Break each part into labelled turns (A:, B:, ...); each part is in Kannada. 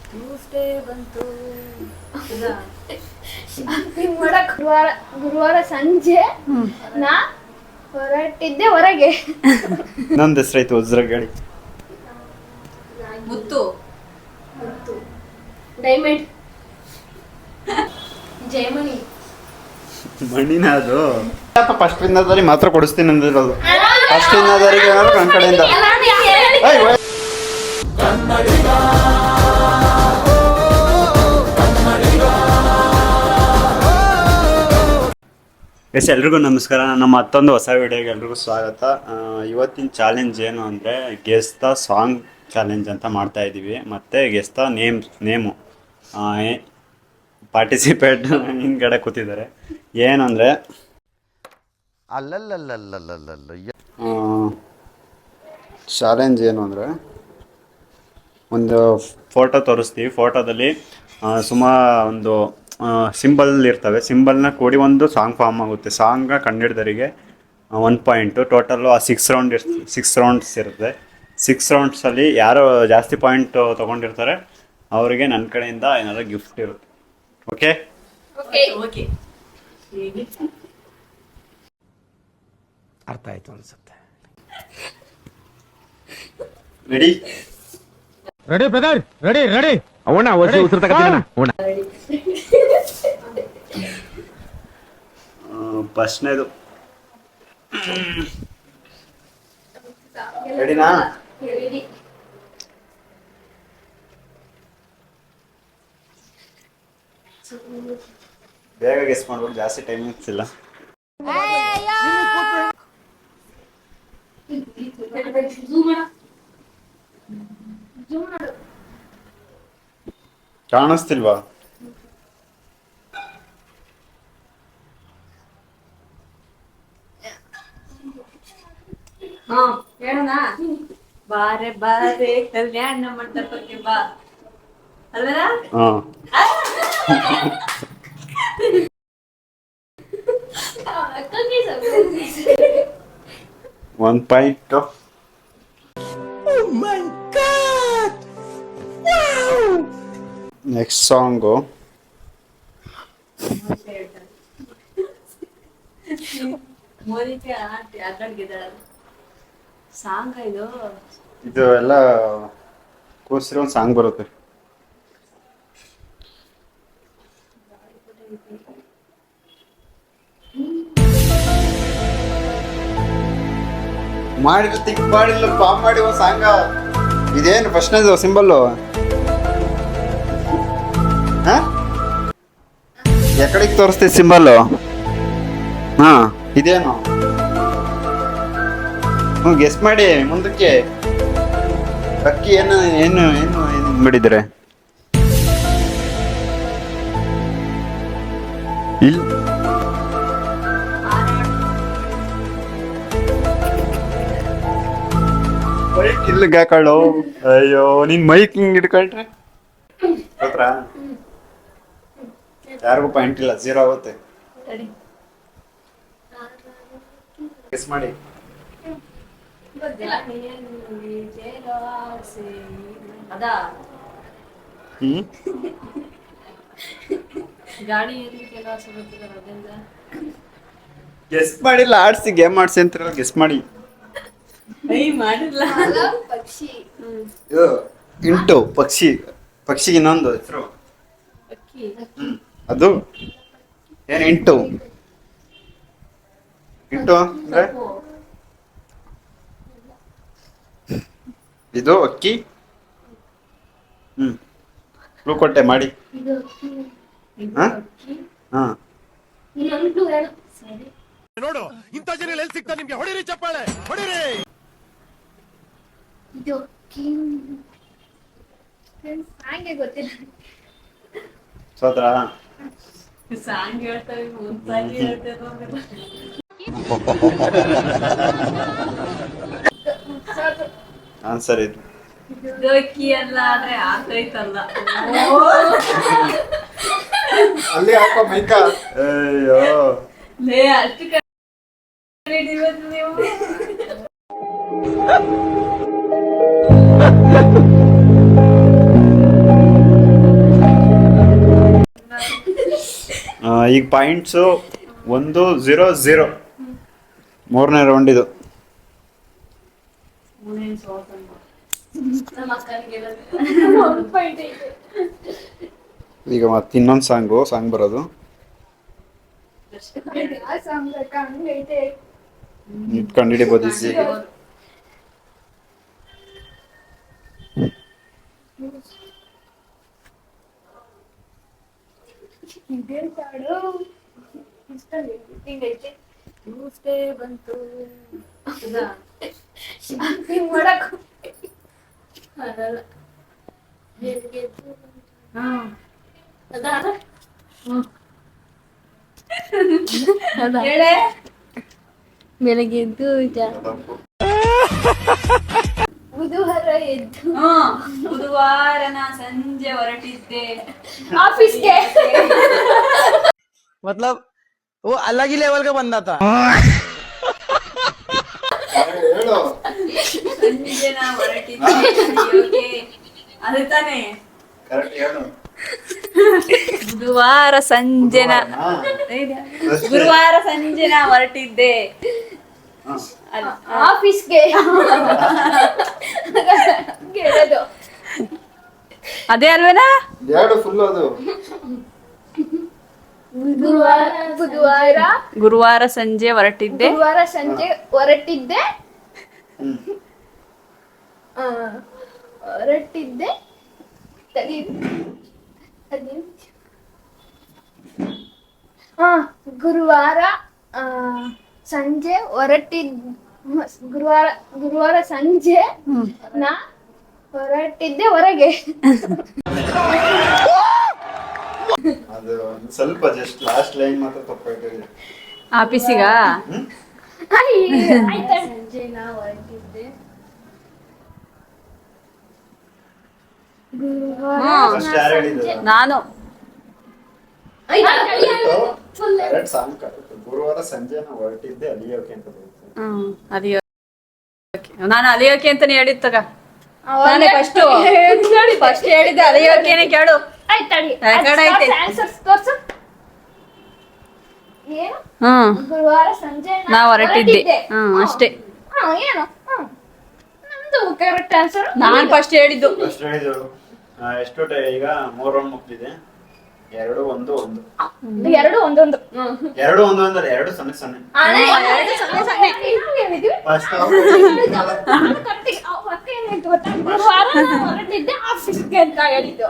A: ಟ್ಯೂಸ್ಡೇ ಬಂತು.
B: ಗುರುವಾರ ಸಂಜೆ ನಾ ಹೊರಟಿದ್ದೆ ಹೊರಗೆ.
C: ನಂದು ಹೆಸರಾಯ್ತು ವಜ್ರ ಗಾಡಿ.
A: ಮುತ್ತು
B: ಡೈಮಂಡ್ ಜಯಮಣಿ
C: ಮಣ್ಣಿನ ಅದು ಫಸ್ಟ್ ವಿನ್ನದವರಿಗೆ ಮಾತ್ರ ಕೊಡಿಸ್ತೀನಿ ಅಂದಿರೋದು. ಫಸ್ಟ್ ವಿನ್ನದವರಿಗೆ ನನ್ನ ಕಡೆಯಿಂದ ಎಸ್ ಎಲ್ರಿಗೂ ನಮಸ್ಕಾರ. ನಮ್ಮ ಮತ್ತೊಂದು ಹೊಸ ವಿಡಿಯೋಗೆ ಎಲ್ರಿಗೂ ಸ್ವಾಗತ. ಇವತ್ತಿನ ಚಾಲೆಂಜ್ ಏನು ಅಂದರೆ ಗೆಸ್ ದ ಸಾಂಗ್ ಚಾಲೆಂಜ್ ಅಂತ ಮಾಡ್ತಾ ಇದ್ದೀವಿ. ಮತ್ತು ಗೆಸ್ ದ ನೇಮು ಪಾರ್ಟಿಸಿಪೇಟ್ ಹಿಂದ್ಗಡೆ ಕೂತಿದ್ದಾರೆ. ಏನಂದರೆ ಚಾಲೆಂಜ್ ಏನು ಅಂದರೆ ಒಂದು ಫೋಟೋ ತೋರಿಸ್ತೀವಿ. ಫೋಟೋದಲ್ಲಿ ಒಂದು ಸಿಂಬಲ್ ಇರ್ತವೆ. ಸಿಂಬಲ್ನ ಕೂಡಿ ಒಂದು ಸಾಂಗ್ ಫಾರ್ಮ್ ಆಗುತ್ತೆ. ಸಾಂಗ್ ಕಂಡಿಡ್ದರಿಗೆ 1 ಪಾಯಿಂಟು. ಟೋಟಲ್ಲು ಆ 6 ರೌಂಡ್ಸ್ ಇರುತ್ತೆ. 6 ರೌಂಡ್ಸಲ್ಲಿ ಯಾರು ಜಾಸ್ತಿ ಪಾಯಿಂಟ್ ತೊಗೊಂಡಿರ್ತಾರೆ ಅವರಿಗೆ ನನ್ನ ಕಡೆಯಿಂದ ಏನಾದರೂ ಗಿಫ್ಟ್ ಇರುತ್ತೆ. ಓಕೆ
A: ಓಕೆ
D: ಅರ್ಥ ಆಯ್ತು ಅನ್ಸುತ್ತೆ.
C: ರೆಡಿ
D: ಬ್ರದರ್ ರೆಡಿ ಅವಣ್ಣ ಉಸಿರು ತಗೋಣ.
C: ಫಸ್ಟ್ನೇದು ರೆಡಿನಾ? ಬೇಗ ಗೆಸ್ ಮಾಡ್ಬೇಕು, ಜಾಸ್ತಿ ಟೈಮ್ ಇಲ್ಲ. ಕಾಣಿಸ್ತಿಲ್ವಾ?
A: ಹೇಳೋಣ. ಬಾರೆ ಬಾರೆ ಕಲ್ಯಾಣ ಮಂಟಪಕ್ಕೆ ಬಾ ಅಲ್ವರ.
C: ಹಾಂ 1 ಪಾಯಿಂಟ್. Next song
A: ಮೋದಿಕೆ ಅಡ್ಡಾಡ್ಗಿದ್ದಾಳ song.
C: ಇದು ಎಲ್ಲ ಕೂರಿಸಿರೋ ಒಂದು ಸಾಂಗ್ ಬರುತ್ತೆ. ಮಾಡಿದ್ರೆ ತಿಕ್ ಮಾಡಿಲ್ಲ ಪಾಮ್ ಮಾಡಿ ಒಂದು ಸಾಂಗ. ಇದೇನು ಫಸ್ಟ್ನೇದು ಸಿಂಬಲ್ಲು? ಹಾಂ ಎಕಡೆಗೆ ತೋರಿಸ್ತೀವಿ ಸಿಂಬಲ್ಲು? ಹಾಂ ಇದೇನು? ಗೆಸ್ ಮಾಡಿ ಮುಂದಕ್ಕೆ. ಅಕ್ಕಿ ಏನು ಏನು ಏನು ಏನು ಮಾಡಿದ್ರೆ ಮೈಕ್ ಇಲ್ಲಿಗೆ ಹಾಕೊಳ್ಳು. ಅಯ್ಯೋ ನೀನ್ ಮೈಕ್ ಹಿಂಗ್ ಹಿಡ್ಕೊಳ್ರೆ ಗೊತ್ತಾ? ಯಾರಿಗೂ ಪಾಯಿಂಟ್ ಇಲ್ಲ, 0 ಆಗುತ್ತೆ. ಗೆಸ್ ಮಾಡಿ. ಗೆಸ್ ಮಾಡಿಲ್ಲ, ಆಡ್ಸಿ ಗೇಮ್ ಆಡ್ಸಿ ಅಂತಾರಲ್ಲ, ಗೆಸ್ ಮಾಡಿ.
A: ಮಾಡಿಲ್ಲ.
B: ಪಕ್ಷಿ
C: ಇಂಟು ಪಕ್ಷಿಗೆ ಇನ್ನೊಂದು ಹೆಸರು ಅದು ಏನು? ಇಂಟು ಅಂದ್ರೆ ಇದು ಅಕ್ಕಿ. ಕ್ಲೂ ಕೊಟ್ಟೆ ಮಾಡಿ.
D: ನೋಡು ಇಂಥ ಜನ ಎಲ್ಲಿ ಸಿಗ್ತಾ ನಿಮ್ಗೆ? ಹೊಡಿರಿ ಚಪ್ಪಾಳೆ ಹೊಡಿರಿ.
B: ಗೊತ್ತಿಲ್ಲ.
C: ಸೋತ್ರ
A: ಸಾಂಗ್ ಹೇಳ್ತಾರೆ, ಮುಂದಾಗಿ ಹೇಳ್ತಾರೆ.
C: ಆನ್ಸರ್ ಇದು.
A: ಅಕ್ಕಿ ಅಲ್ಲ ಆದ್ರೆ ಆತೈತಲ್ಲ.
C: ಅಲ್ಲಿ ಹಾಕೋ ಮೈಕ. ಅಯ್ಯೋ
A: ಲೇ ಅಷ್ಟು ಇವತ್ತು ನೀವು.
C: ಈಗ ಪಾಯಿಂಟ್ಸು 1-0-0 ಮೂರನೇ ರೌಂಡ್ ಇದು.
A: ನಮ್ಮ ಅಕ್ಕನಿಗೆ
B: ಒಂದು ಪಾಯಿಂಟ್ ಐತೆ.
C: ಈಗ ಮತ್ತೆ ಇನ್ನೊಂದು ಸಾಂಗ್ ಬರೋದು.
B: ಆ ಸಾಂಗ್ ಹಂಗೈತೆ.
C: ಕಂಡಿಡಿಬೋದು ಈಸಿ.
B: ಇದೇನ್ ಕಾಡು ಇಷ್ಟ ಹಿಂಗೈತೆ.
A: ಟ್ಯೂಸ್ಡೇ ಬಂತು
B: ಹಿಂಗ್ ಮಾಡಕ್
A: ಅದಲ್ಲ ಹೇಳೆ.
B: ಬೆಳಗ್ಗೆ ಎದ್ದು ಬುಧವಾರ ಎದ್ದು
A: ಬುಧವಾರನ ಸಂಜೆ ಹೊರಟಿದ್ದೆ
B: ಆಫೀಸ್ಗೆ.
E: मतलब वो अलग ही लेवल का बंदा था।
A: ಸಂಜೆ ನಾ ಹೊರಟಿದ್ದೆ ಕಲಿಯೋಕೆ. ಅದು ತಾನೇ ಬುಧವಾರ ಸಂಜೆನ ಗುರುವಾರ ಸಂಜೆ ನಾ ಹೊರಟಿದ್ದೆ
B: ಆಫೀಸ್ಗೆ ಹೇಳೋದು.
A: ಅದೇ ಅಲ್ವೇನಾ?
C: ಫುಲ್ ಅದು.
A: ಗುರುವಾರ ಸಂಜೆ ಹೊರಟಿದ್ದೆ.
B: ಗುರುವಾರ ಸಂಜೆ ಹೊರಟಿದ್ದೆ. ಹೊರಟಿದ್ದೆ ಗುರುವಾರ ಸಂಜೆ ಗುರುವಾರ ಸಂಜೆ ನಾ ಹೊರಟಿದ್ದೆ ಹೊರಗೆ.
C: ಅದು ಸ್ವಲ್ಪ ಜಸ್ಟ್ ಲಾಸ್ಟ್ ಲೈನ್ ಮಾತ್ರ ತಪ್ಪಾಗಿದೆ.
A: ಆಫೀಸಿಗ
B: ಸಂಜೆ ನಾ ಹೊರಟಿದ್ದೆ
C: ಫಸ್ಟ್ ಯಾರು ಹೇಳಿದ್ರು?
A: ನಾನು
C: ಎರಡು ಸಾಂಗ್ ಗುರುವಾರ ಸಂಜೆ ನಾವು ಹೊರಟಿದ್ದೆ ಅಲಿಯೋಕೆ ಅಂತ ಬರುತ್ತೆ.
A: ಅಲಿಯೋಕೆ ನಾನು ಅಲಿಯೋಕೆ ಅಂತಾನೆ ಹೇಳಿದ್ ತಗ. ನಾನೇ ಫಸ್ಟ್ ಹೇಳಿದ್ದೆ ಅಲಿಯೋಕೆನೆ ಕೇಳು. ರೆಕಾರ್ಡ್ ಐತೆ.
B: ಗುರುವಾರ ಸಂಜೆ
A: ನಾ ಹೊರಟಿದ್ದೆ. ಅಷ್ಟೇ.
B: ಏನು ನಮ್ದು ಕರೆಕ್ಟ್ ಆನ್ಸರ್.
A: ನಾನ್ ಫಸ್ಟ್ ಹೇಳಿದ್ದು.
C: ಫಸ್ಟ್ ಹೇಳಿದ್ರು. ಎಷ್ಟು ಈಗ 3 ರೌಂಡ್ ಮುಗ್ದಿದೆ. 2-1-1.
B: 2-1-1.
C: 2-1-1 ಅಲ್ಲ, 2 ಸೊನ್ನೆ ಸೊನ್ನೆ. ಫಸ್ಟ್
B: ಗುರುವಾರ ಹೊರಟಿದ್ದೆ ಆಫೀಸ್ಗೆ ಅಂತ ಹೇಳಿದ್ದು.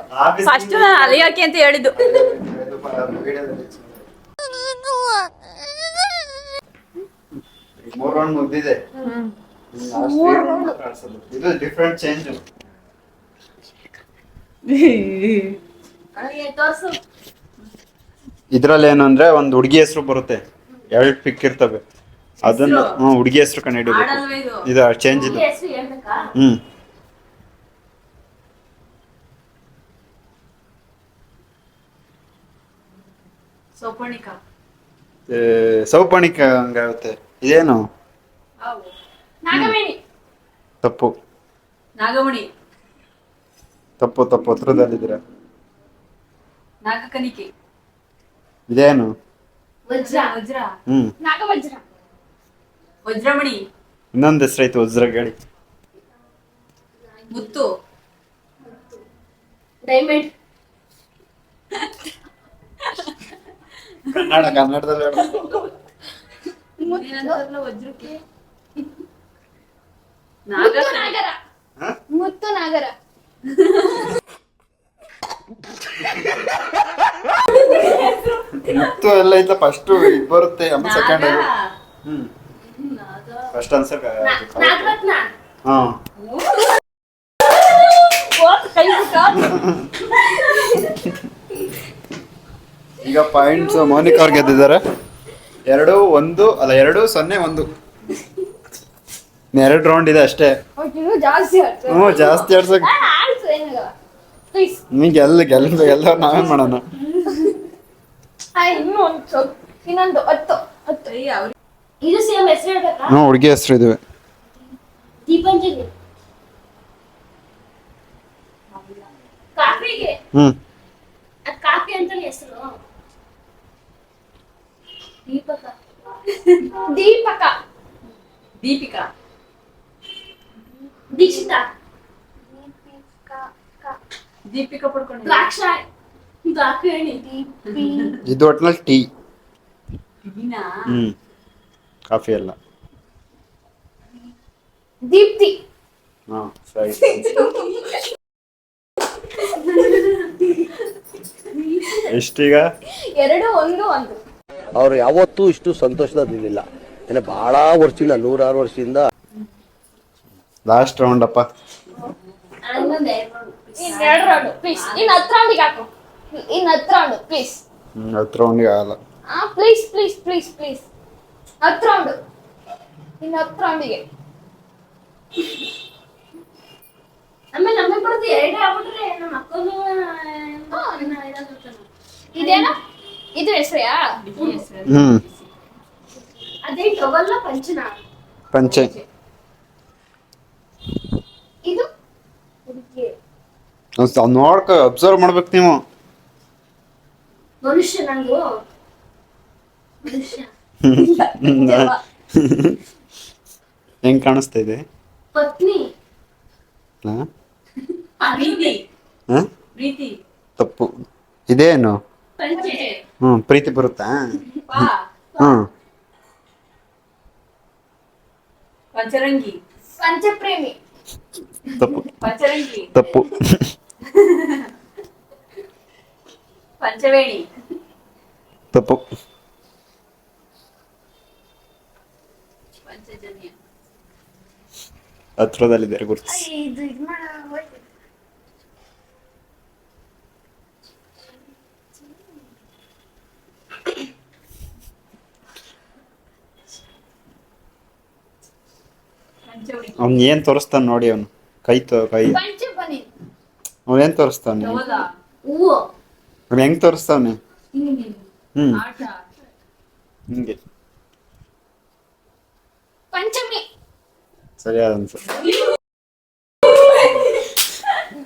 A: ಫಸ್ಟ್ ನಾನು ಅಲಿಯೋಕೆ ಅಂತ ಹೇಳಿದ್ದು.
C: 3 ರೌಂಡ್ ಮುಗ್ದಿದೆ. ಇದು ಡಿಫ್ರೆಂಟ್ ಚೇಂಜ್. ಇದ್ರಲ್ಲಿ ಏನು ಅಂದ್ರೆ ಒಂದು ಹುಡುಗಿ ಹೆಸರು ಬರುತ್ತೆ, 2 ಪಿಕ್ ಇರ್ತವೆ. ಅದನ್ನ ಹುಡುಗಿ ಹೆಸರು ಕಂಡುಹಿಡಿಬೇಕು. ಇದು ಚೇಂಜ್ ಇದು. ಸೌಪರ್ಣಿಕ ಹಂಗಾಗುತ್ತೆ. ಇದೇನು ತಪ್ಪು
A: ನಾಗಮಣಿ,
C: ತಪ್ಪು ತಪ್ಪು ಹತ್ರದಲ್ಲಿದ್ದೀರ.
A: ನಾಗಕನಿಕೆ,
C: ಇದೇನು
A: ವಜ್ರ ವಜ್ರ,
B: ನಾಗವಜ್ರ,
A: ವಜ್ರಮಣಿ,
C: ಇನ್ನೊಂದು ಹೆಸರೈತು ವಜ್ರ ಗಾಡಿ.
A: ಮುತ್ತು,
B: ಡೈಮಂಡ್,
C: ಕನ್ನಡದಲ್ಲಿ
A: ವಜ್ರಕ್ಕೆ
B: ಮುತ್ತು ನಾಗರ, ಮುತ್ತು ನಾಗರ.
C: ಮುತ್ತು ಎಲ್ಲ ಇಲ್ಲ. ಫಸ್ಟ್ ಬರುತ್ತೆ, ಆಮೇಲೆ ಸೆಕೆಂಡ್. First answer.
B: ನಾಗರತ್ನ.
C: ಹಾ, ಈಗ ಪಾಯಿಂಟ್ಸ್ ಮೌನಿಕ್ ಅವ್ರು ಗೆದ್ದಿದ್ದಾರೆ. 2-1 2 ರೌಂಡ್ ಇದೆ ಅಷ್ಟೇ.
B: ಜಾಸ್ತಿ
C: ಜಾಸ್ತಿ ಆಡ್ಸಕ್ ನಿಂಗೆ ಎಲ್ಲ ನಾವೇನ್ ಮಾಡೋಣ.
B: ಇನ್ನೊಂದು 10. ಇದು ಸೇಮ್ ಹೆಸರು ಹೇಳ್ಬೇಕಾ?
C: ಹುಡುಗಿ ಹೆಸರು ಇದುವೆ.
B: ದೀಪಂಜಲಿ. ಕಾಫಿಗೆ
C: ಹ್ಮ್
B: ಕಾಫಿ ಅಂತ ಹೆಸರು. ದೀಪಕ ದೀಪಕ
A: ದೀಪಿಕಾ
B: ದೀಕ್ಷಿತಾ
A: ದೀಪಿಕಾ ಪಡ್ಕೊಂಡು
B: ದ್ರಾಕ್ಷ ದ್ರಾಕ್ಷಾಯಣಿ
C: ಇದು ಒಟ್ನಲ್ಲಿ ಟೀ.
A: ಟೀನಾ
C: ಕಾಫಿ ಅಲ್ಲ.
B: ದೀಪ್ತಿ
C: ಹಾಂ ಸರಿ. ಎಷ್ಟೀಗ?
B: 2 1 1
F: ಅವ್ರು ಯಾವತ್ತೂ ಇಷ್ಟು ಸಂತೋಷದಿಲ್ಲ. ಏನೇ ಬಹಳ ವರ್ಷದಿಂದ 106 ವರ್ಷದಿಂದ.
C: ಲಾಸ್ಟ್ ರೌಂಡ್ ಅಪ್ಪ.
B: ಇನ್ನೊಂದು 2 ರೌಂಡ್ ಪ್ಲೀಸ್. ಇನ್ನು 10 ರೌಂಡಿಗೆ ಹಾಕು. ಇನ್ನು 10 ರೌಂಡ್ ಪ್ಲೀಸ್.
C: 10 ರೌಂಡಿಗೆ ಆಗಲ್ಲ.
B: Please please please please 10 round. ಇನ್ನು 10 ರೌಂಡಿಗೆ ಆಮೇಲೆ ನಮಗೆ ಬರುತ್ತೆ 2 ಆಗ್ಬಿಟ್ರೆ ನಮ್ಮ ಅಕ್ಕನು ಇದೇನಾ ಇದು ಹೆಸರೆಯಾ? ಅದೇ ಟವಲ್ಲ ಪಂಚನ
C: ಪಂಚೆ.
B: ಇದು
C: ನೋಡ್ಕ ಅಬ್ಸರ್ವ್ ಮಾಡ್ಬೇಕು ನೀವು.
B: ಮನುಷ್ಯ ನಂದು ಮನುಷ್ಯ
C: ಹೆಂಗ್ ಕಾಣಿಸ್ತಾ ಇದೆ?
B: ಪತ್ನಿ
C: ಹಾ?
A: ಪ್ರೀತಿ
C: ಹಾ?
A: ಪ್ರೀತಿ
C: ತಪ್ಪು. ಇದೇನು?
A: ಪಂಚೆ
C: ಪ್ರೀತಿ ಬರುತ್ತಾ?
A: ಪಾ ಪಂಚರಂಗಿ
B: ಪಂಚಪ್ರೇಮಿ
C: ತಪ್ಪು
A: ಪಂಚರಂಗಿ
C: ತಪ್ಪು.
A: ಪಂಚವೇಣಿ
C: ತಪ್ಪು.
A: ಪಂಚಜನ್ಯ
C: ಹತ್ರದಲ್ಲಿದ್ದಾರೆ ಗುರುತಿಸಿ.
B: ಇದು
A: ಪಂಚವಡಿ
C: ಅವ್ನು ಏನ್ ತೋರಿಸ್ತಾನ ನೋಡಿ. ಅವನು ಕೈ
B: ಪಂಚಬನಿ
C: ಅವ್ನು ಏನ್ ತೋರಿಸ್ತಾವನೆ?
A: ಟವಲ
B: ಹೂವು
C: ಅವ್ನು ಹೆಂಗ್ ತೋರಿಸ್ತಾವನೆ?
A: ಆಟ
C: ಹಿಂಗೆ.
B: ಪಂಚಮಿ
C: ಸರಿಯಾದ ಅನ್ಸು.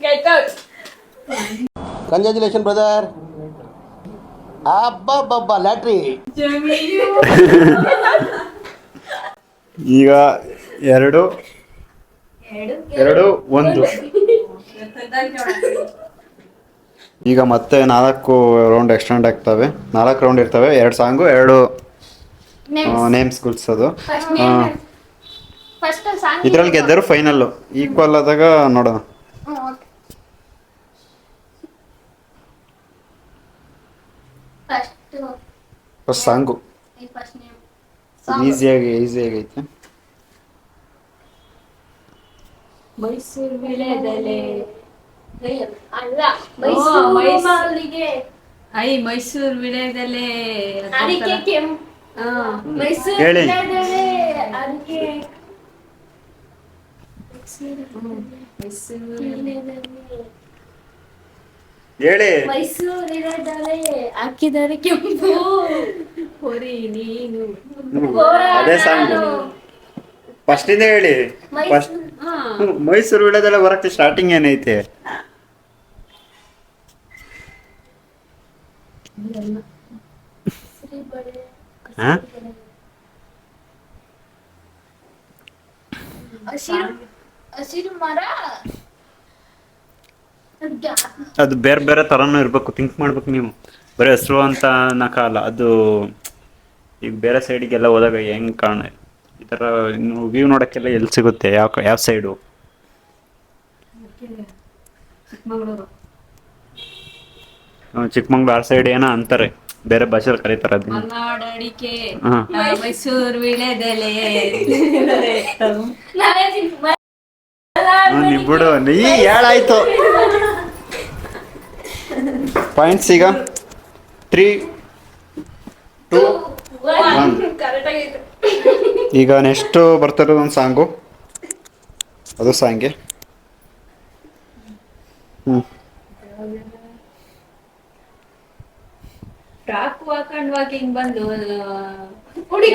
B: Get out.
F: Congratulation brother. ಅಬ್ಬಬ್ಬಬ್ಬ ಲ್ಯಾಟ್ರಿ.
C: ಈಗ 2 1. ಈಗ ಮತ್ತೆ 4 ರೌಂಡ್ ಎಕ್ಸ್ಟೆಂಡ್ ಆಗ್ತವೆ. 4 ರೌಂಡ್ ಇರ್ತವೆ. 2 ಸಾಂಗು 2 ನೇಮ್ಸ್ ಗುಲ್ಸೋದು.
B: ಫಸ್ಟ್ ಸಾಂಗ್
C: ಇದ್ರಲ್ಲಿ ಗೆದ್ದರು ಫೈನಲ್ಲು. ಈಕ್ವಲ್ ಆದಾಗ ನೋಡೋಣ. ಫಸ್ಟ್ ಸಾಂಗು ಈಸಿಯಾಗಿ ಐತೆ.
A: ಮೈಸೂರು ವಿಳೆದೆಲೆ
B: ಅಲ್ಲ ಮೈಸೂರು
A: ಮೈಸೂರು.
B: ಮಾಲಿಗೆ
A: ಮೈಸೂರು ವಿಳೆದೆಲೆ
B: ಅಡಿಕೆ ಕೆಂಪು ಮೈಸೂರು
C: ಹೇಳಿ.
B: ವಿಳೆದೆಲೆ ಅಡಿಕೆ
A: ಮೈಸೂರು
C: ಹೇಳಿ.
B: ಮೈಸೂರಿನದಲೆ ಹಾಕಿದರೆ ಕೆಂಪು
A: ಹೊರಿ ನೀನು
C: ಅದೇ ಸಾಂಗ್ ಫಸ್ಟ್ ಇಂದ ಹೇಳಿ. ಫಸ್ಟ್ ಮೈಸೂರು ವಿಳೆದೆಲೆ ಬರಕ್ಕೆ ಸ್ಟಾರ್ಟಿಂಗ್ ಏನೈತೆ? ಹಾ?
B: ಹಸಿರು ಮರ
C: ಅದು ಬೇರೆ ಬೇರೆ ಥರನೂ ಇರಬೇಕು. ಥಿಂಕ್ ಮಾಡ್ಬೇಕು ನೀವು. ಬರೀ ಹೆಸರು ಅಂತ ಅನ್ನೋಕ್ಕಲ್ಲ. ಅದು ಈಗ ಬೇರೆ ಸೈಡಿಗೆಲ್ಲ ಹೋದಾಗ ಹೆಂಗೆ ಈ ಥರ ವ್ಯೂ ನೋಡೋಕ್ಕೆಲ್ಲ ಎಲ್ಲಿ ಸಿಗುತ್ತೆ? ಯಾವ ಸೈಡು?
A: ಚಿಕ್ಕಮಗಳೂರು
C: ಚಿಕ್ಕಮಂಗ್ಳೂರು ಆ ಸೈಡ್ ಏನೋ ಅಂತಾರೆ, ಬೇರೆ ಭಾಷೆಯಲ್ಲಿ ಕರೀತಾರೆ ಅದನ್ನ.
A: ಮಲ್ನಾಡ್ ಅಡಿಕೆ
C: ಹಾ.
A: ಮೈಸೂರು ವಿಳೆದೆಲೆ
C: ನೀವು ಬಿಡು, ನೀ ಹೇಳಾಯ್ತು. ಪಾಯಿಂಟ್ಸ್ ಈಗ 3 2 1.
B: ಕರೆಕ್ಟ್ ಆಗಿತ್ತು.
C: ಈಗ ನೆಕ್ಸ್ಟ್ ಬರ್ತಿರೋದು ಒಂದು ಸಾಂಗು. ಅದು ಸಾಂಗೆ
A: ಫ್ರಾಕ್ ಹಾಕೊಂಡು ವಾಕಿಂಗ್ ಬಂದು
B: ಹುಡುಗಿ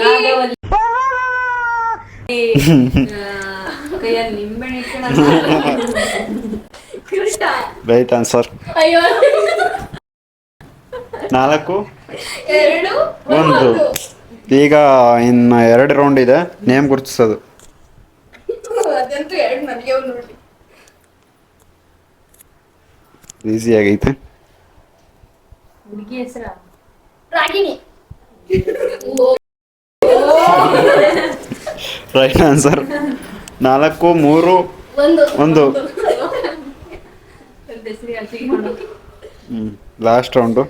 A: ಕೈಯಲ್ಲಿ ನಿಂಬೆಹಣ್ಣು ಇಟ್ಕೊಂಡು
C: ರೈಟ್ ಆನ್ಸರ್.
B: ಅಯ್ಯೋ
C: 4
B: 2
C: 1. ಈಗ ಇನ್ನು 2 ರೌಂಡ್ ಇದೆ, ನೇಮ್ ಗುರುತಿಸೋದು.
A: ಅದಂತೂ 2 ನನಗೆ ನೋಡಿ.
C: ಈಸಿ ಆಗೈತೆ.
A: ಹುಡುಗಿ ಹೆಸರ
B: Ragini.
C: Right answer. 4, 3, 1. Last round.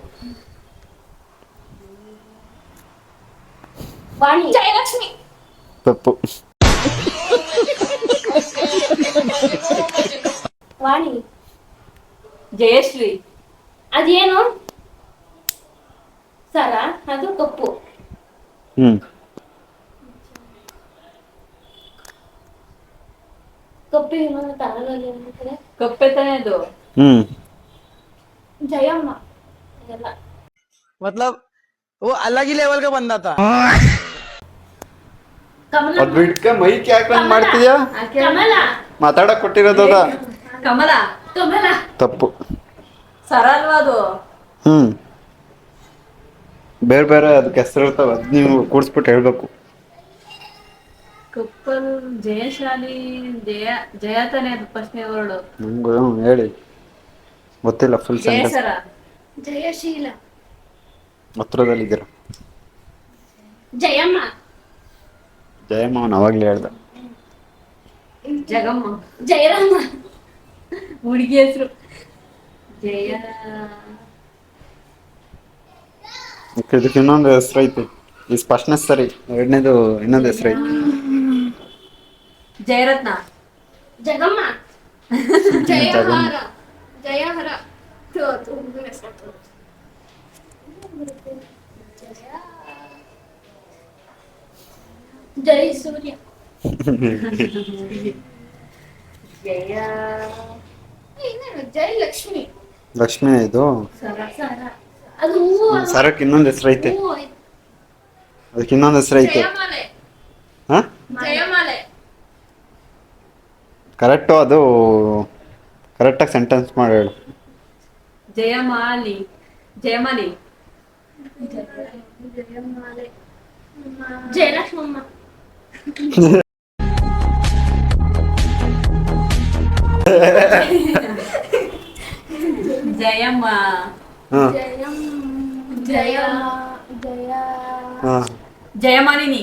B: Vani. Jayalakshmi.
C: ತಪ್ಪು.
B: ವಾಣಿ.
A: ಜಯಶ್ರೀ.
B: ಅದೇನು ಸರ ಅದು ಕಪ್ಪು. ಕಪ್ಪಿ ಇನ್ನೊಂದು ತರಗಲ್ಲಿ ಏನಿರ್ತದೆ?
A: ಕಪ್ಪೆ ತಾನೇ ಅದು.
B: ಜಯಮ್ಮ. ಎಲ್ಲ
E: मतलब वो अलग ही लेवल का बंदा था.
B: ಕಮಲ.
C: ಅದ್ ಬಿಟ್ಕ ಮೈಕ್ ಯಾಕೆ ಮಾಡ್ತೀಯಾ?
B: ಕಮಲ.
C: ಮಾತಾಡಕ್ ಕೊಟ್ಟಿರೋದ.
A: ಕಮಲ.
B: ಕಮಲ.
C: ತಪ್ಪು.
A: ಸರ ಅಲ್ವಾ ಅದು?
C: ಬೇರೆ ಬೇರೆ ಅದಕ್ಕೆ ಹೆಸರು ಇರ್ತಾವ, ಅದ್ ನೀವು ಕೂಡ್ಸ್ಬಿಟ್ಟು ಹೇಳ್ಬೇಕು.
A: ಕಪ್ಪಲ್ ಜಯಶಾಲಿ. ಜಯ ತಾನೇ ಅದು ಫಸ್ಟ್ನೇ ವರ್ಡು.
C: ನಂಗೂ ಹೇಳಿ ಗೊತ್ತಿಲ್ಲ ಫುಲ್ ಸೆಂಟೆನ್ಸ್.
A: ಜಯಸರ.
B: ಜಯಶೀಲ.
C: ಹತ್ರದಲ್ಲಿದ್ದೀರ.
B: ಜಯಮ್ಮ.
C: ಜಯಮ್ಮ ಅವನು ಅವಾಗ್ಲೇ ಹೇಳ್ದ.
A: ಜಗಮ್ಮ.
B: ಜಯರಾಮ.
A: ಹುಡುಗಿ ಹೆಸರು ಜಯ.
C: ಇದಕ್ಕೆ ಇನ್ನೊಂದು ಹೆಸರು ಐತಿ. ಈ ಫಸ್ಟ್ನೇ ಸರಿ, ಎರಡನೇದು ಇನ್ನೊಂದು ಹೆಸರು ಐತಿ.
A: ಜಯರತ್ನ.
B: ಜಗಮ್ಮ. ಜಯಹಾರ. ಜಯಹರ. ಜಯ ಸೂರ್ಯ.
A: ಜಯ.
B: ಇನ್ನೇನು ಜಯಲಕ್ಷ್ಮಿ.
C: ಲಕ್ಷ್ಮಿ ಇದು.
B: ಸರ. ಅದು ಹೂವು ಅಲ್ವಾ?
C: ಸರಕ್ಕೆ ಇನ್ನೊಂದು ಹೆಸರು ಐತೆ.
B: ಹೂವು ಐತೆ.
C: ಅದಕ್ಕೆ ಇನ್ನೊಂದು ಹೆಸರು ಐತೆ.
B: ಜಯಮಾಲೆ.
C: ಹಾ
B: ಜಯಮಾಲೆ.
C: ಕರೆಕ್ಟು. ಅದು ಕರೆಕ್ಟಾಗಿ ಸೆಂಟೆನ್ಸ್ ಮಾಡಿ ಹೇಳು.
A: ಜಯಮಾಲಿ. ಜಯಮಾಲಿ.
B: ಜಯಮಾಲೆ. ಜಯಲಕ್ಷ್ಮಮ್ಮ.
A: ಜಯಮ್ಮ.
C: ಹಾಂ
B: ಜಯ.
C: ಹಾಂ
A: ಜಯಮಾಲಿನಿ.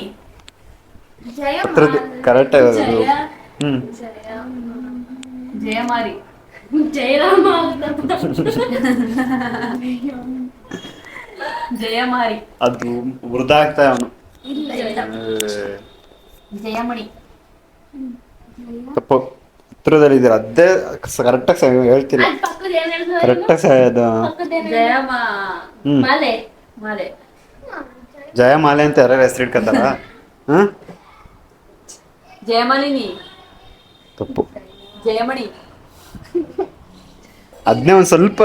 C: ಹತ್ರದ್ದು ಕರೆಕ್ಟ್ ಅದು.
A: ಜಯಮಾರಿ.
B: ಜಯರಾಮ.
A: ಜಯಮಾರಿ.
C: ಅದು ವೃದ್ಧಾಗ್ತಾ ಅವನು.
A: ಜಯಮಣಿ.
C: ತಪ್ಪು. ಹತ್ರದಲ್ಲಿದ್ದೀರ, ಅದೇ ಕರೆಕ್ಟಾಗಿ ಹೇಳ್ತೀರಿ.
B: ಪಕ್ಕದ ಏನ್ ಹೇಳ್ತಾರೆ?
C: ಕರೆಕ್ಟಾಗಿ ಅದು.
A: ಜಯಮಾ.
B: ಮಾಲೆ.
A: ಮಾಲೆ.
C: ಜಯಮಾಲೆ ಅಂತ ಯಾರು ಹೆಸರು ಇಟ್ಕೊತಾರ? ಹಾಂ
A: ಜಯಮಾಲಿನಿ.
C: ತಪ್ಪು.
A: ಜಯಮಣಿ.
C: ಅದನ್ನೇ ಒಂದು ಸ್ವಲ್ಪ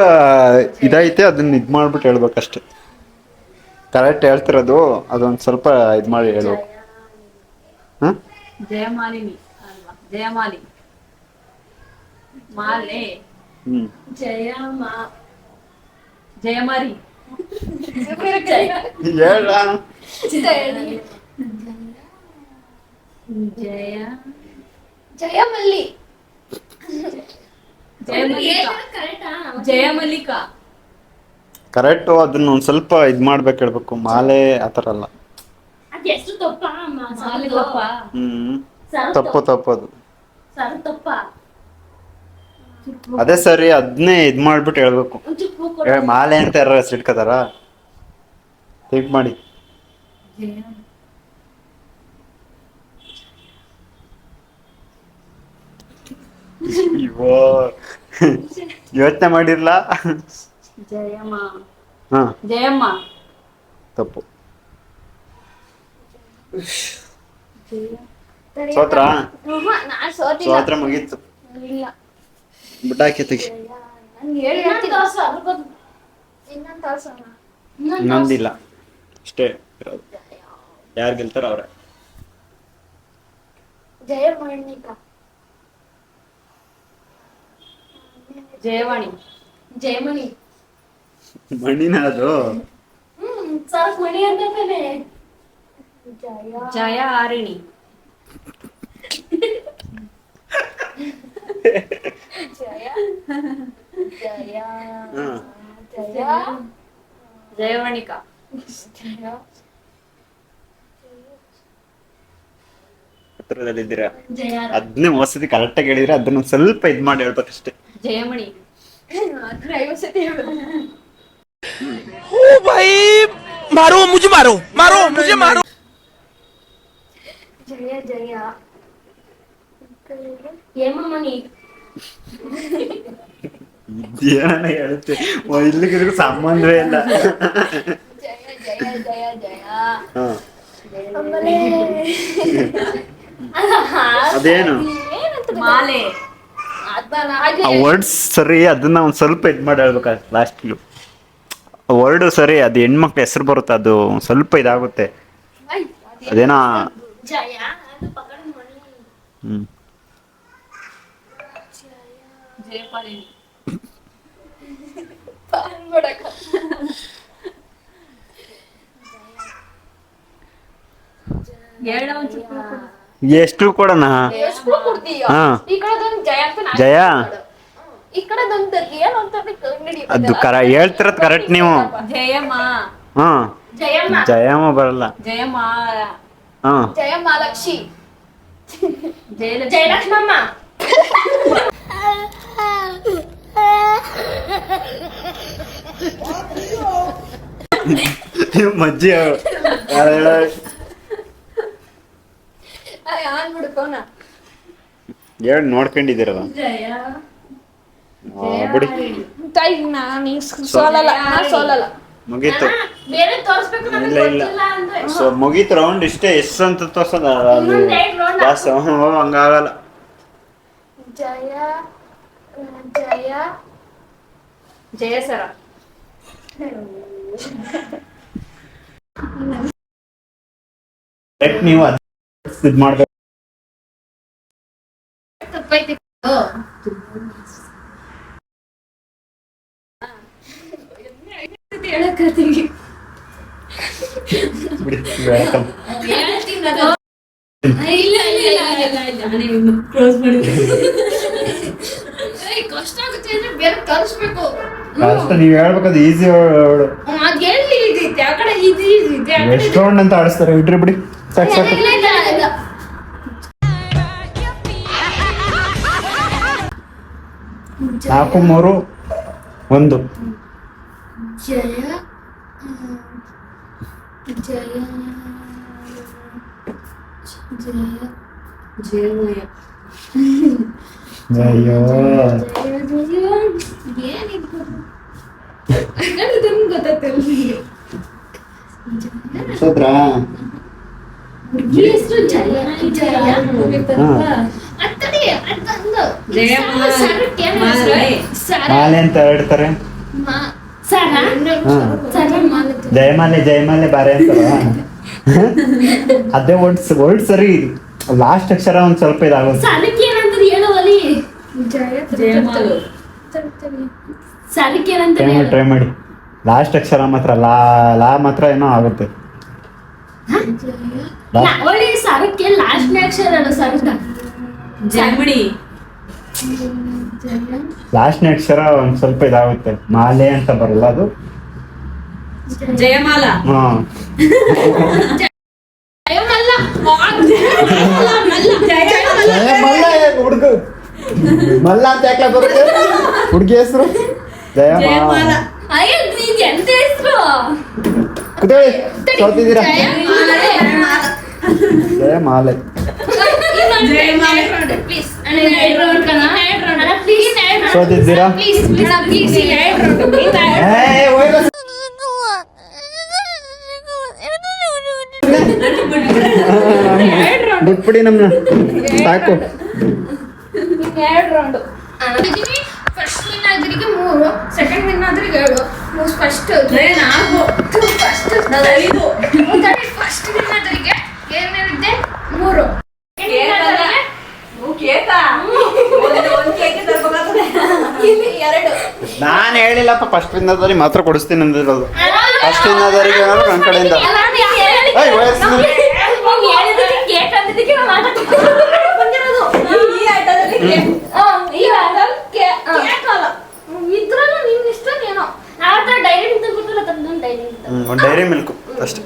C: ಇದೈತೆ, ಅದನ್ನ ಇದು ಮಾಡ್ಬಿಟ್ಟು ಹೇಳ್ಬೇಕಷ್ಟೆ. ಕರೆಕ್ಟ್ ಹೇಳ್ತಿರೋದು ಅದೊಂದು ಸ್ವಲ್ಪ ಇದು ಮಾಡಿ ಹೇಳ್ಬೇಕು. ಹಾಂ
A: ಜಯಮಾಲಿನಿ ಅಲ್ವಾ? ಜಯಮಾಲಿ. ಮಾಲೆ.
B: ಜಯಮ್ಮ.
A: ಜಯಮಾರಿ.
C: ಹೇಳ.
A: ಜಯ.
B: ಜಯಮಲ್ಲಿ.
A: ಜಯಮಲ್ಲಿಕಾ.
B: ಕರೆಕ್ಟಾ?
A: ಜಯಮಲ್ಲಿಕಾ.
C: ಕರೆಕ್ಟು. ಅದನ್ನ ಒಂದು ಸ್ವಲ್ಪ ಇದು ಮಾಡ್ಬೇಕು, ಹೇಳ್ಬೇಕು. ಮಾಲೆ ಆ ಥರ ಅಲ್ಲ.
B: ಅದು ಎಷ್ಟು ತಪ್ಪ?
A: ಮಾಲೆ ತಪ್ಪ.
C: ತಪ್ಪು ತಪ್ಪು ಅದು.
B: ಸರ್ ತಪ್ಪ.
C: ಅದೇ ಸರಿ, ಅದನ್ನೇ ಇದು ಮಾಡ್ಬಿಟ್ಟು ಹೇಳ್ಬೇಕು.
B: ಒಂಚೂರು
C: ಮಾಲೆ ಅಂತ ಯಾರು ಹೆಸರು ಇಟ್ಕೋತಾರ? ಥಿಂಕ್ ಮಾಡಿ. ಯೋಚನೆ ಮಾಡಿರ್ಲ.
A: ಜಯಮ್ಮ.
C: ಹಾ
A: ಜಯಮ್ಮ.
C: ತಪ್ಪು. ಸೋತ್ರ.
B: ನಾನು ಸೋತಿಲ್ಲ.
C: ಸೋತ್ರ ಮುಗೀತು.
B: ಇಲ್ಲ.
C: ಬಿಟ್ಟಾಕಿ ತೆಗಿ.
B: ನಾನು ಹೇಳಿ ಇನ್ನೊಂದು ತೋರ್ಸೋಣ.
C: ಇನ್ನೊಂದಿಲ್ಲ, ಅಷ್ಟೇ ಇರೋದು. ಯಾರು ಗೆಲ್ತಾರ ಅವ್ರೆ.
B: ಜಯಮಣಿಕಾ.
A: ಜಯವಾಣಿ.
B: ಜಯಮಣಿ.
C: ಮಣ್ಣಿನ ಅದು.
B: ಸರ್ ಮಣಿ ಅಂತ ತಾನೆ.
A: ಜಯ ಹಾರಿಣಿ. ಜಯವಣಿಕಾ.
C: ಹತ್ರದಲ್ಲಿದ್ದೀರಾ? ಅದನ್ನೇ ವಸತಿ ಕರೆಕ್ಟ್ ಆಗಿ ಹೇಳಿದ್ರೆ ಅದನ್ನ ಸ್ವಲ್ಪ ಇದ್ ಮಾಡಿ ಹೇಳ್ಬೇಕಷ್ಟೇ.
A: ಜಯಮಣಿ.
E: ओ भाई मारो मुझे मारो मारो मुझे मारो
B: ಜಯ ಹೇಮಮಣಿ.
C: ಏನ ಹೇಳುತ್ತೆ ಇಲ್ಲಿಗಿದ್ರು ಸಂಬಂಧವೇ ಇಲ್ಲ. ಅದೇನು
A: ಮಾಲೆ.
C: ಆ ವರ್ಡ್ಸ್ ಸರಿ, ಅದನ್ನ ಒಂದ್ ಸ್ವಲ್ಪ ಇದ್ ಮಾಡಿ ಹೇಳ್ಬೇಕ ಲಾಸ್ಟ್ ವರ್ಡ್ ಸರಿ. ಅದು ಹೆಣ್ಮಕ್ಳ ಹೆಸರು ಬರುತ್ತೆ, ಅದು ಸ್ವಲ್ಪ ಇದಾಗುತ್ತೆ. ಅದೇನೋ
A: ಜಯಪಾಲಿನಿ.
C: ಎಷ್ಟು ಕೊಡೋಣ? ಹಾ ಜಯ ಅದು ಹೇಳ್ತಿರದ್ ಕರೆಕ್ಟ್ ನೀವು.
A: ಜಯಮ್ಮ.
C: ಹಾ ಜಯಮ್ಮ ಬರಲ್ಲ.
A: ಜಯಮ್ಮ.
C: ಹಾ
B: ಜಯಮಾಲಕ್ಷಿ.
A: ಜಯಲಕ್ಷ್ಮಿ.
B: ಜಯಲಕ್ಷ್ಮಮ್ಮ.
C: ಮಜ್ಜಿ ಹೇಳಿ ನೋಡ್ಕೊಂಡಿದ್ದೀರಲ್ಲ ಬಿಡಿ. ಮುಗೀತು.
B: ಬೇರೆ ತೋರಿಸ್ಬೇಕು
C: ಇಲ್ಲ
B: ನಮಗೆ
C: ಇಲ್ಲ
B: ಗೊತ್ತಿಲ್ಲ ಅಂದ್ರೆ.
C: ಸೊ ಮುಗೀತು ರೌಂಡ್ ಇಷ್ಟೇ. ಎಷ್ಟು ಅಂತ ತೋರ್ಸದ ಅದು ಜಾಸ್ತಿ ಹಂಗಾಗಲ್ಲ.
B: ಜಯ ಜಯ
A: ಜಯಸರ.
C: ನೀವು ಇದ್ ಮಾಡ್ಬೇಕು.
B: ತಪ್ಪೈತಿ.
C: ಬಿಡಿ ವೆಲ್ಕಮ್.
B: ಕಷ್ಟ ಆಗುತ್ತೆ ಅಂದ್ರೆ ಬೇರೆ ತರಿಸ್ಬೇಕು.
C: ಅಷ್ಟ ನೀವ್ ಹೇಳ್ಬೇಕದು ಈಸಿ ವರ್ಡ್.
B: ಅದ್ ಎಲ್ಲಿ ಇದೈತೆ ಆ ಕಡೆ ಇದು ಇದೆ ಆ ಕಡೆ
C: ಎಷ್ಟು ರೌಂಡ್ ಅಂತ ಆಡಿಸ್ತಾರೆ ಇಡ್ರಿ ಬಿಡಿ. ಸಾಕು ಸಾಕು.
B: ಇಲ್ಲ, ಇಲ್ಲ, ಇಲ್ಲ.
C: 4, 3, 1.
B: ಜಯ ಜಯ ಜಯ
A: ಜಯಮಯ.
C: ಅಯ್ಯೋ ಸೋದ್ರಾ? ಮಾಲೆ ಅಂತ ಹೇಳ್ತಾರೆ. ಜಯಮಾಲೆ ಜಯಮಾಲೆ ಬಾರೆ ಅಂತಾರ. ಅದೇ ವರ್ಡ್ ಸರಿ. ಲಾಸ್ಟ್ ಅಕ್ಷರ ಒಂದ್ ಸ್ವಲ್ಪ ಇದಾಗುತ್ತೆ. ಟ್ರೈ ಮಾಡಿ. ಲಾಸ್ಟ್ ಅಕ್ಷರ ಮಾತ್ರ ಲಾ ಮಾತ್ರ ಏನೋ ಆಗುತ್ತೆ.
B: ಸರಕ್ಕೆ ಲಾಸ್ಟ್ ಅಕ್ಷರ ಸರಕ.
A: ಜಯಮಣಿ.
C: ಲಾಸ್ಟ್ ಅಕ್ಷರ ಒಂದ್ ಸ್ವಲ್ಪ ಇದಾಗುತ್ತೆ. ಮಾಲೆ ಅಂತ ಬರಲ್ಲ ಅದು.
A: ಜಯಮಾಲ.
C: ಹಾ ಹುಡುಗ ಮಲ್ಲ ಅಂತ ಯಾಕೆ ಬರುತ್ತೆ? ಹುಡುಗಿ ಹೆಸರು ಜಯಮಾಲ.
B: ಎಂತ ಹೆಸರು?
C: ಕುದೇಳಿ ಸೋತಿದ್ದೀರಾ? ಜಯಮಾಲೆ. ಸೋತಿದ್ದೀರಾ? ಬಿಟ್ಬಿಡಿ ನಮ್ನ ಸಾಕು.
B: ಫಸ್ಟ್ ವಿನ್ ಆದ್ರಿಗೆ 3, ಸೆಕೆಂಡ್ ವಿನ್ ಆದ್ರಿಗೆ 7, ಫಸ್ಟ್ ಫಸ್ಟ್ ವಿನ್ ಆದ್ರಿಗೆ ಏನಿದೆ 3.
C: ನಾನು ಹೇಳಿಲ್ಲಪ್ಪ ಫಸ್ಟ್ ವಿನ್ನದವರಿಗೆ ಮಾತ್ರ ಕೊಡಿಸ್ತೀನಿ ಅಂದಿರೋದು. ಫಸ್ಟ್ ವಿನ್ನದವರಿಗೆ ನನ್ನ ಕಡೆಯಿಂದ
B: ನೀನ್ ಹೇಳಿದ್ದಕ್ಕೆ ಕೇಕ್ ಅಂದಿದ್ದಕ್ಕೆ ನಾನು ಆಟ ಬಂದಿರೋದು.
A: ಈ ಆಟದಲ್ಲಿ
B: ಈ ಆಟದಲ್ಲಿ ಕೇಕ್ ಅಲ್ಲ. ಇದ್ರಲ್ಲೂ ನಿನ್ ಇಷ್ಟ ಏನೋ. ನಾವ್ ಡೈರಿ ಮಿಲ್ಕ್ ತಂದ್ಬಿಟ್ಟಲ್ಲ, ತಂದು ಡೈರಿ ಮಿಲ್ಕ್.
C: ಒಂದು ಡೈರಿ ಮಿಲ್ಕ್ ಅಷ್ಟೇ.